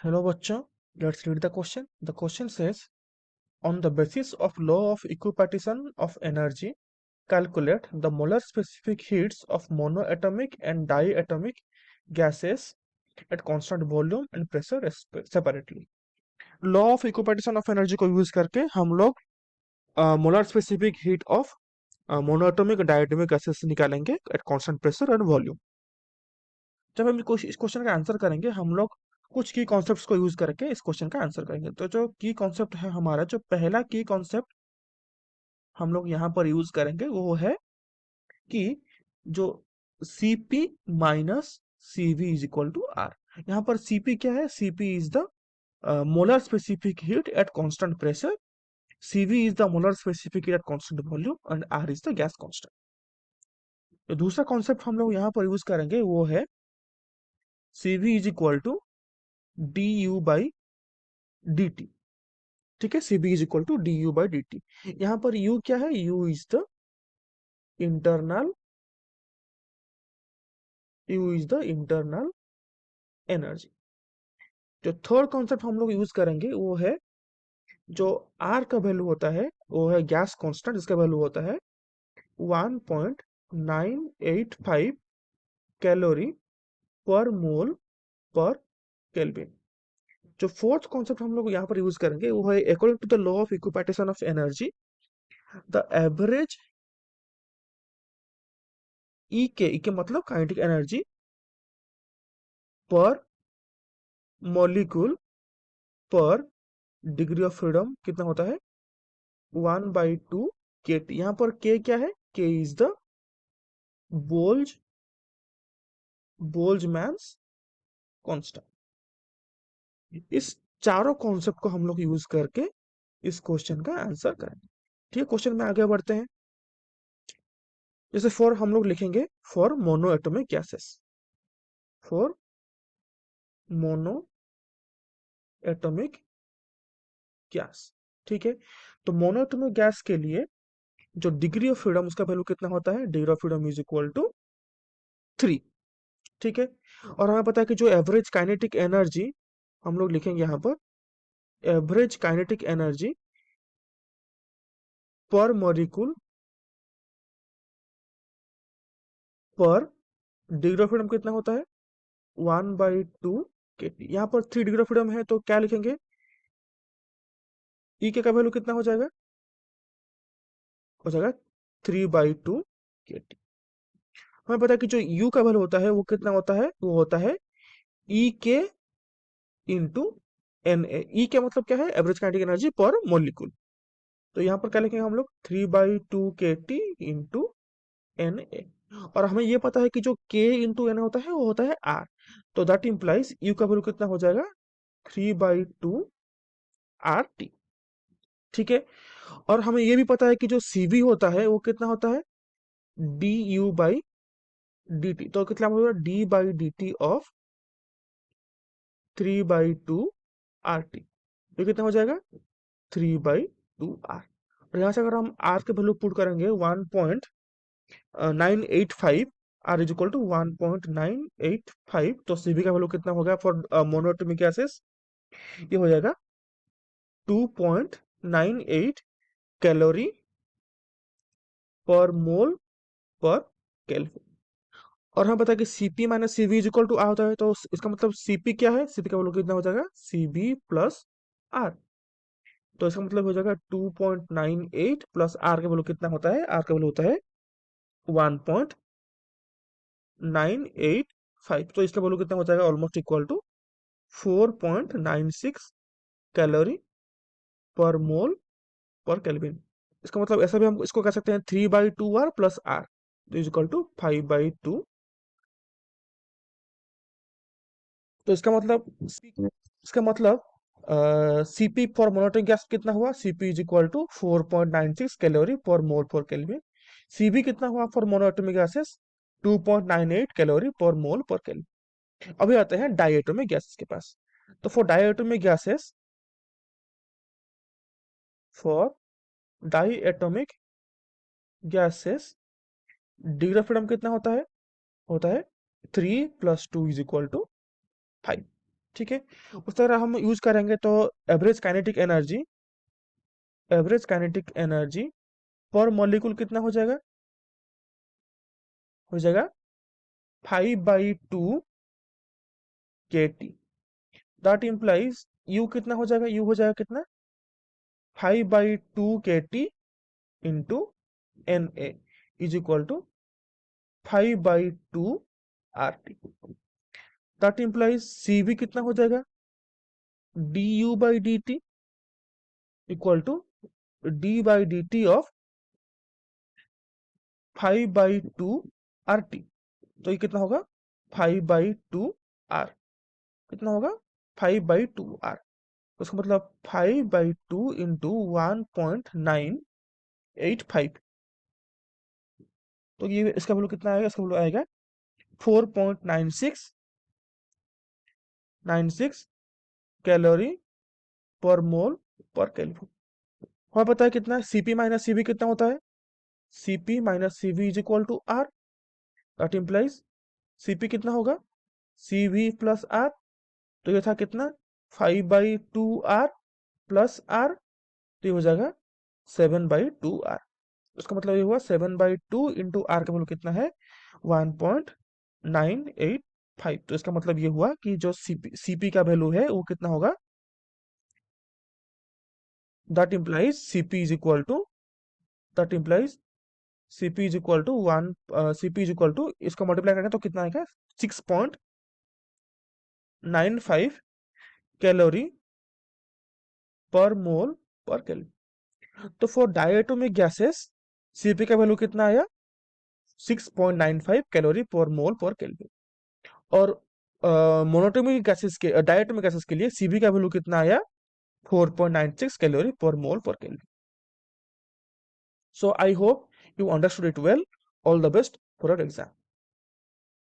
Hello, bachcho. Let's read the question. The question says, on the basis of law of equipartition of energy, calculate the molar specific heats of monoatomic and diatomic gases at constant volume and pressure separately. Law of equipartition of energy को use करके हम लोग molar specific heat of monoatomic और diatomic gases निकालेंगे eight constant pressure and volume. जब हम इस question का आंसर करेंगे हम लोग कुछ की कॉन्सेप्ट्स को यूज करके इस क्वेश्चन का आंसर करेंगे। तो जो की कॉन्सेप्ट है हमारा, जो पहला की कॉन्सेप्ट हम लोग यहाँ पर यूज करेंगे वो है कि जो Cp minus Cv is equal to R. यहाँ पर Cp क्या है? Cp is the molar specific heat at constant pressure, Cv is the molar specific heat at constant volume and R is the gas constant। तो दूसरा concept हम लोग यहाँ पर यूज करेंगे वो है Cv is equal to du by dt। ठीक है, Cv is equal to du by dt। यहाँ पर u क्या है? u is the internal energy. जो थर्ड कॉन्सेप्ट हम लोग यूज करेंगे वो है जो R का वैल्यू होता है वो है गैस कांस्टेंट, जिसका वैल्यू होता है 1.985 calorie per mole per kelvin. जो फोर्थ कॉन्सेप्ट हम लोग यहाँ पर यूज करेंगे वो है according to the law of equipartition of energy, the average E के मतलब kinetic energy per molecule per degree of freedom कितना होता है? 1/2 kT। यहाँ पर के क्या है? के इज द बोल्जमैन्स कांस्टेंट। इस चारों कॉन्सेप्ट को हम लोग यूज करके इस क्वेश्चन का आंसर करेंगे। ठीक है, क्वेश्चन में आगे बढ़ते हैं। जैसे फॉर हम लोग लिखेंगे for mono atomic gases, for mono atomic gas. ठीक है, तो मोनो एटॉमिक गैस के लिए जो डिग्री ऑफ फ्रीडम उसका वैल्यू कितना होता है? Degree of freedom is equal to 3। ठीक है, और हमें पता है कि जो एवरेज काइनेटिक एनर्जी हम लोग लिखेंगे यहाँ पर average kinetic energy per molecule per degree of freedom कितना होता है? 1/2 kT। यहाँ पर 3 डिग्री ऑफ फ्रीडम है तो क्या लिखेंगे? ई के का वैल्यू कितना हो जाएगा? 3/2 kT। हमें पता है कि जो u का वैल्यू होता है वो कितना होता है? वो होता है ई के इंटू एन ए। ई के मतलब क्या है? Average kinetic energy per molecule. तो यहाँ पर क्या लिखेंगे हम लोग? 3/2 kT इंटू एन ए। और हमें ये पता है कि जो k इंटू एन होता है वो होता है r। तो दैट इंप्लाइज u का वैल्यू कितना हो जाएगा? 3/2 RT। ठीक है, और हमें ये भी पता है कि जो Cv होता है वो कितना होता है? du by dt। तो कितना होगा? d by dt of 3/2 RT। ये कितना हो जाएगा? 3/2 R। और यहाँ से अगर हम R के वैल्यू पुट करेंगे 1.985, R इज इक्वल टू 1.985, तो Cv का वैल्यू कितना होगा फॉर मोनोएटॉमिक गैसेस? ये हो जाएगा 2.98 calorie per mole per kelvin. और हमें पता है कि Cp minus Cv is equal to R होता है, तो इसका मतलब Cp क्या है? Cp का वैल्यू कितना हो जाएगा? Cv plus R। तो इसका मतलब हो जाएगा 2.98 प्लस R का वैल्यू कितना होता है? R का वैल्यू होता है 1.985। तो इसका वैल्यू कितना हो जाएगा? Almost equal to 4.96 calorie per mole per kelvin. इसका मतलब ऐसा भी हम इसको कह सकते हैं 3/2 R plus R is equal to 5/2। तो इसका मतलब Cp फॉर मोनोटोनिक गैस कितना हुआ? Cp is equal to 4.96 calorie per mole per kelvin. Cv कितना हुआ for monoatomic gases? 2.98 calorie per mole per kelvin. अभी आते हैं डायएटॉमिक गैसेस के पास। तो for diatomic gases degree of freedom कितना होता है? 3 + 2 = 5। ठीक है। उस तरह हम यूज करेंगे तो average kinetic energy per molecule कितना हो जाएगा 5/2 kT। दैट इम्प्लाइज यू कितना हो जाएगा, यू हो जाएगा कितना 5/2 kT into Na is equal to 5/2 RT। That implies Cv कितना हो जाएगा du/dt equal to d/dt of 5/2 RT। तो ये कितना होगा 5/2 R, कितना होगा 5/2 R। तो इसका मतलब 5/2 इंटू 1.985। तो ये इसका वैल्यू कितना आएगा, इसका वैल्यू आएगा 4.96 calorie per mole per kelvin. हमें पता है कितना है Cp माइनस Cv कितना होता है, Cp minus Cv is equal to R। That implies Cp कितना होगा Cv प्लस R। तो ये था कितना 5/2 R प्लस R, तो ये हो जाएगा 7/2 R। उसका मतलब ये हुआ 7/2 इंटू R का वैल्यू कितना है 1.985। तो इसका मतलब ये हुआ कि जो Cp का वैल्यू है वो कितना होगा, that implies Cp is equal to 1, Cp is equal to इसको मल्टीप्लाई करेंगे तो कितना आएगा 6.95 calorie per mole per kelvin. तो फॉर डायटोमिक गैसेस Cp का वैल्यू कितना आया 6.95 calorie per mole per kelvin. और मोनोटोमिक गैसेस के डायटोमिक गैसेस के लिए Cv का वैल्यू कितना आया 4.96 calorie per mole per kelvin. So I hope you understood it well. All the best for your exam.